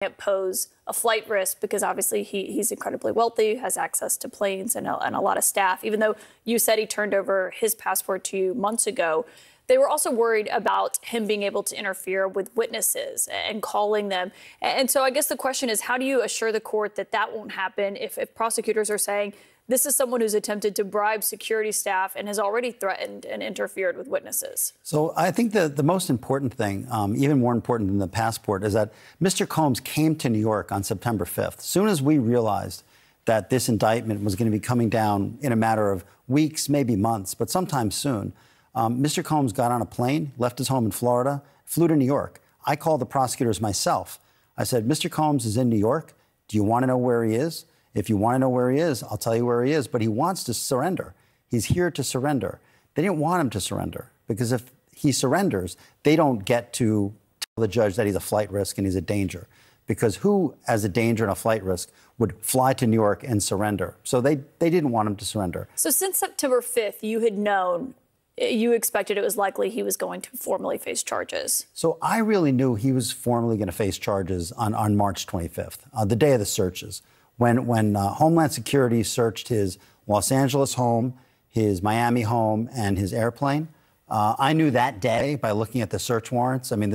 It pose a flight risk because obviously he's incredibly wealthy, has access to planes and a lot of staff. Even though you said he turned over his passport to you months ago, they were also worried about him being able to interfere with witnesses and calling them. And so I guess the question is, how do you assure the court that that won't happen if prosecutors are saying this is someone who's attempted to bribe security staff and has already threatened and interfered with witnesses? So I think the most important thing, even more important than the passport, is that Mr. Combs came to New York on September 5th. As soon as we realized that this indictment was going to be coming down in a matter of weeks, maybe months, but sometime soon, Mr. Combs got on a plane, left his home in Florida, flew to New York. I called the prosecutors myself. I said, Mr. Combs is in New York. Do you want to know where he is? If you want to know where he is, I'll tell you where he is. But he wants to surrender. He's here to surrender. They didn't want him to surrender because if he surrenders, they don't get to tell the judge that he's a flight risk and he's a danger. Because who, as a danger and a flight risk, would fly to New York and surrender? So they didn't want him to surrender. So since September 5th, you had known, you expected it was likely he was going to formally face charges. So I really knew he was formally going to face charges on March 25th, the day of the searches. When Homeland Security searched his Los Angeles home, his Miami home, and his airplane, I knew that day by looking at the search warrants. I mean,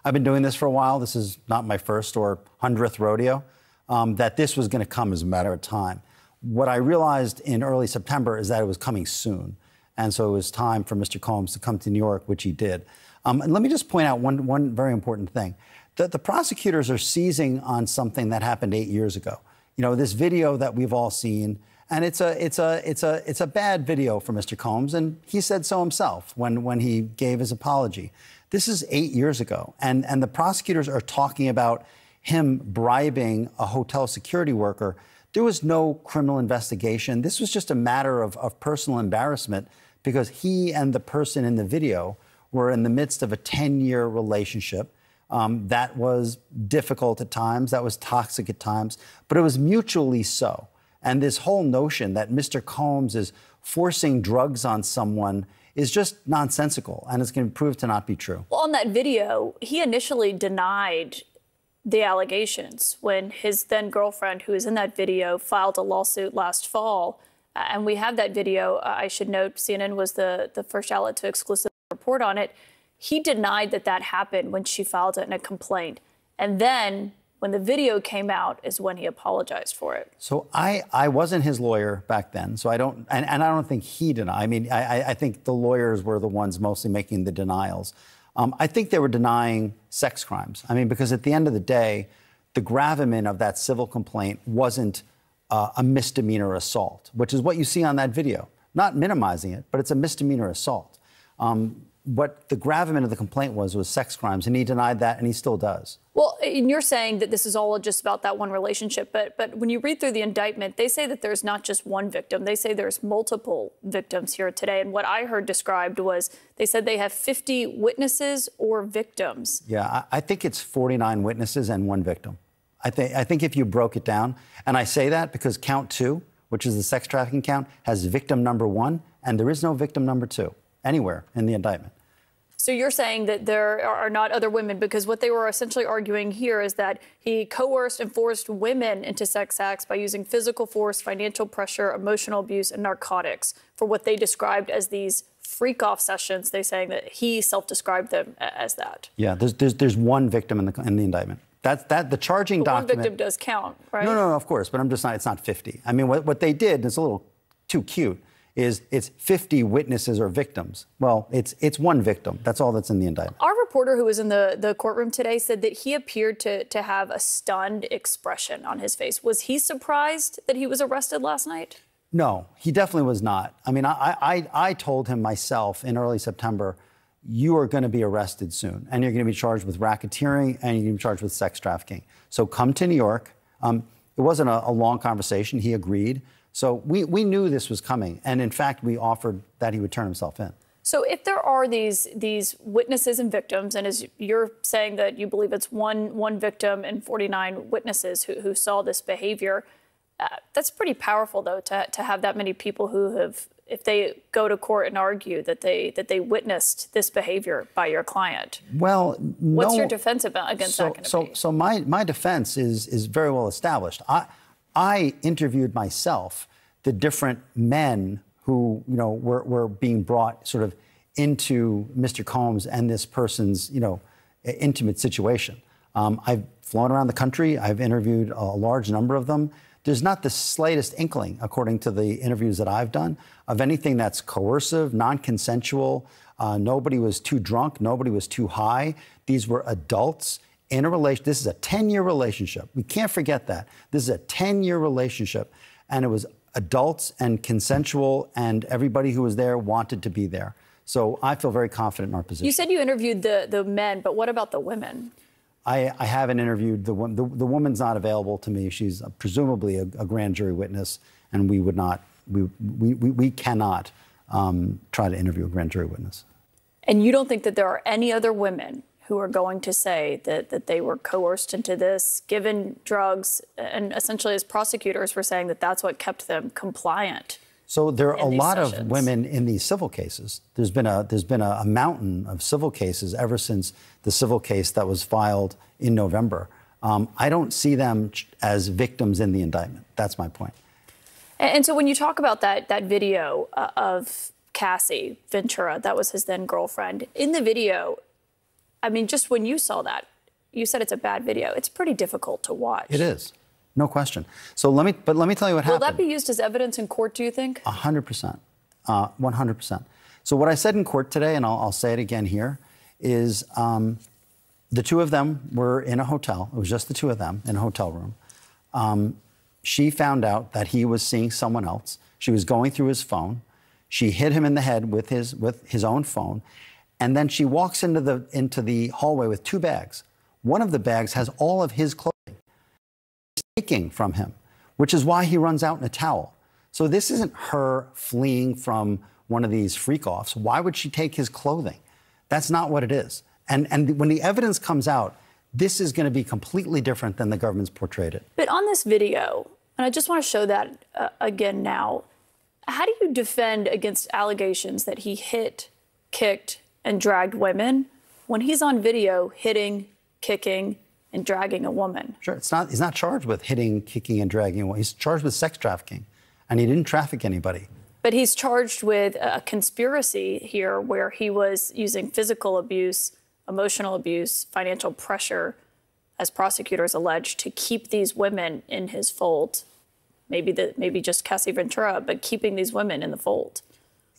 I've been doing this for a while. This is not my first or 100th rodeo, that this was going to come as a matter of time. What I realized in early September is that it was coming soon. And so it was time for Mr. Combs to come to New York, which he did. And let me just point out one very important thing. The prosecutors are seizing on something that happened 8 years ago. You know, this video that we've all seen, and it's a bad video for Mr. Combs, and he said so himself when he gave his apology. This is 8 years ago, and the prosecutors are talking about him bribing a hotel security worker. There was no criminal investigation. This was just a matter of personal embarrassment because he and the person in the video were in the midst of a 10-year relationship. That was difficult at times, that was toxic at times, but it was mutually so. And this whole notion that Mr. Combs is forcing drugs on someone is just nonsensical, and it's going to prove to not be true. Well, on that video, he initially denied the allegations when his then girlfriend, who is in that video, filed a lawsuit last fall. And we have that video. I should note CNN was the first outlet to exclusively report on it. He denied that happened when she filed it in a complaint. And then when the video came out is when he apologized for it. So I wasn't his lawyer back then. So I don't, and I don't think he denied. I mean, I think the lawyers were the ones mostly making the denials. I think they were denying sex crimes. I mean, because at the end of the day, the gravamen of that civil complaint wasn't a misdemeanor assault, which is what you see on that video. Not minimizing it, but it's a misdemeanor assault. What the gravamen of the complaint was sex crimes, and he denied that, and he still does. Well, and you're saying that this is all just about that one relationship, but when you read through the indictment, they say that there's not just one victim. They say there's multiple victims here today, and what I heard described was they said they have 50 witnesses or victims. Yeah, I think it's 49 witnesses and one victim. I think if you broke it down, and I say that because count 2, which is the sex trafficking count, has victim number 1, and there is no victim number 2 anywhere in the indictment. So you're saying that there are not other women, because what they were essentially arguing here is that he coerced and forced women into sex acts by using physical force, financial pressure, emotional abuse, and narcotics for what they described as these freak-off sessions. They're saying that he self-described them as that. Yeah, there's one victim in the indictment. The charging document. One victim does count, right? No, of course, but it's not 50. I mean, what they did, it's a little too cute, is it's 50 witnesses or victims. Well, it's one victim. That's all that's in the indictment. Our reporter who was in the courtroom today said that he appeared to have a stunned expression on his face. Was he surprised that he was arrested last night? No, he definitely was not. I mean, I told him myself in early September, you are going to be arrested soon, and you're going to be charged with racketeering, and you're going to be charged with sex trafficking. So come to New York. It wasn't a long conversation. He agreed. So we knew this was coming. And in fact, we offered that he would turn himself in. So if there are these witnesses and victims, and as you're saying that you believe it's one victim and 49 witnesses who saw this behavior, that's pretty powerful, though, to have that many people who have if they go to court and argue that they witnessed this behavior by your client? Well, what's your defense against that? So my defense is very well established. I interviewed myself the different men who were being brought sort of into Mr. Combs and this person's intimate situation. I've flown around the country. I've interviewed a large number of them. There's not the slightest inkling, according to the interviews that I've done, of anything that's coercive, non-consensual. Nobody was too drunk. Nobody was too high. These were adults in a relation. This is a 10-year relationship. We can't forget that. This is a 10-year relationship, and it was adults and consensual, and everybody who was there wanted to be there. So I feel very confident in our position. You said you interviewed the men, but what about the women? I haven't interviewed the woman. The woman's not available to me. She's presumably a grand jury witness, and we would not. We cannot try to interview a grand jury witness. And you don't think that there are any other women who are going to say that they were coerced into this, given drugs, and essentially as prosecutors were saying that that's what kept them compliant? So there are a lot of women in these civil cases. There's been a mountain of civil cases ever since the civil case that was filed in November. I don't see them as victims in the indictment. That's my point. And so when you talk about that video of Cassie Ventura, that was his then girlfriend, in the video, I mean, just when you saw that, you said it's a bad video. It's pretty difficult to watch. It is. No question. So let me tell you what happened. Will that be used as evidence in court, do you think? 100%. 100%. So what I said in court today, and I'll say it again here, is the two of them were in a hotel. It was just the two of them in a hotel room. She found out that he was seeing someone else. She was going through his phone. She hit him in the head with his own phone. And then she walks into the hallway with two bags. One of the bags has all of his clothing. Taking from him, which is why he runs out in a towel. So this isn't her fleeing from one of these freak-offs. Why would she take his clothing? That's not what it is. And when the evidence comes out, this is going to be completely different than the government's portrayed it. But on this video, and I just want to show that again now, how do you defend against allegations that he hit, kicked, and dragged women when he's on video hitting, kicking, and dragging a woman? Sure, he's not charged with hitting, kicking, and dragging a woman. He's charged with sex trafficking, and he didn't traffic anybody. But he's charged with a conspiracy here where he was using physical abuse, emotional abuse, financial pressure, as prosecutors allege, to keep these women in his fold. Maybe just Cassie Ventura, but keeping these women in the fold.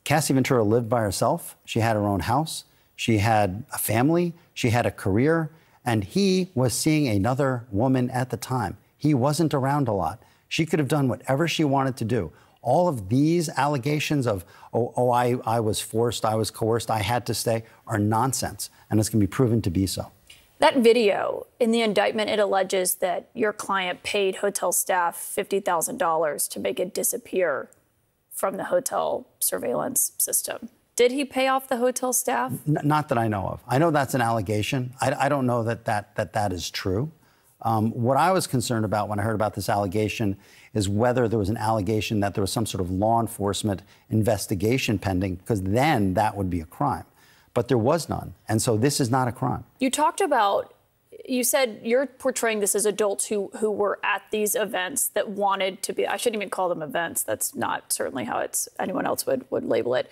Cassie Ventura lived by herself. She had her own house. She had a family. She had a career. And he was seeing another woman at the time. He wasn't around a lot. She could have done whatever she wanted to do. All of these allegations of, I was forced, I was coerced, I had to stay, are nonsense. And it's going to be proven to be so. That video, in the indictment, it alleges that your client paid hotel staff $50,000 to make it disappear from the hotel surveillance system. Did he pay off the hotel staff? Not that I know of. I know that's an allegation. I don't know that is true. What I was concerned about when I heard about this allegation is whether there was an allegation that there was some sort of law enforcement investigation pending, because then that would be a crime. But there was none. And so this is not a crime. You said you're portraying this as adults who were at these events that wanted to be, I shouldn't even call them events. That's not certainly how anyone else would label it.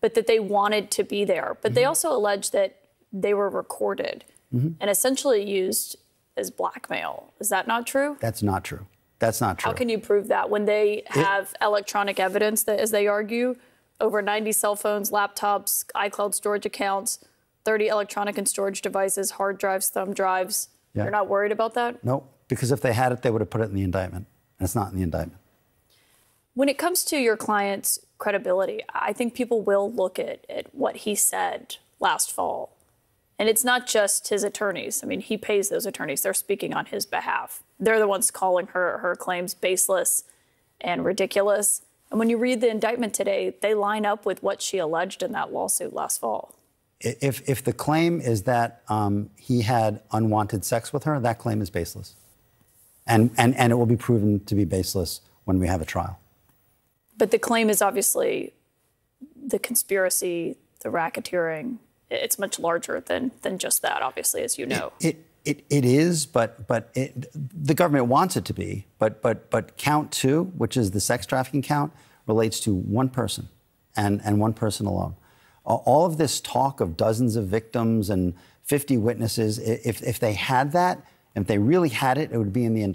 But that they wanted to be there. But they also allege that they were recorded and essentially used as blackmail. Is that not true? That's not true. That's not true. How can you prove that when they have electronic evidence that, as they argue, over 90 cell phones, laptops, iCloud storage accounts, 30 electronic and storage devices, hard drives, thumb drives? Yeah. You're not worried about that? No, because if they had it, they would have put it in the indictment. And it's not in the indictment. When it comes to your client's credibility, I think people will look at what he said last fall. And it's not just his attorneys. I mean, he pays those attorneys. They're speaking on his behalf. They're the ones calling her claims baseless and ridiculous. And when you read the indictment today, they line up with what she alleged in that lawsuit last fall. If the claim is that he had unwanted sex with her, that claim is baseless. And it will be proven to be baseless when we have a trial. But the claim is obviously the conspiracy, the racketeering, it's much larger than just that, obviously, as you know. It is, but the government wants it to be. But count 2, which is the sex trafficking count, relates to one person and one person alone. All of this talk of dozens of victims and 50 witnesses, if they had that, if they really had it, it would be in the indictment.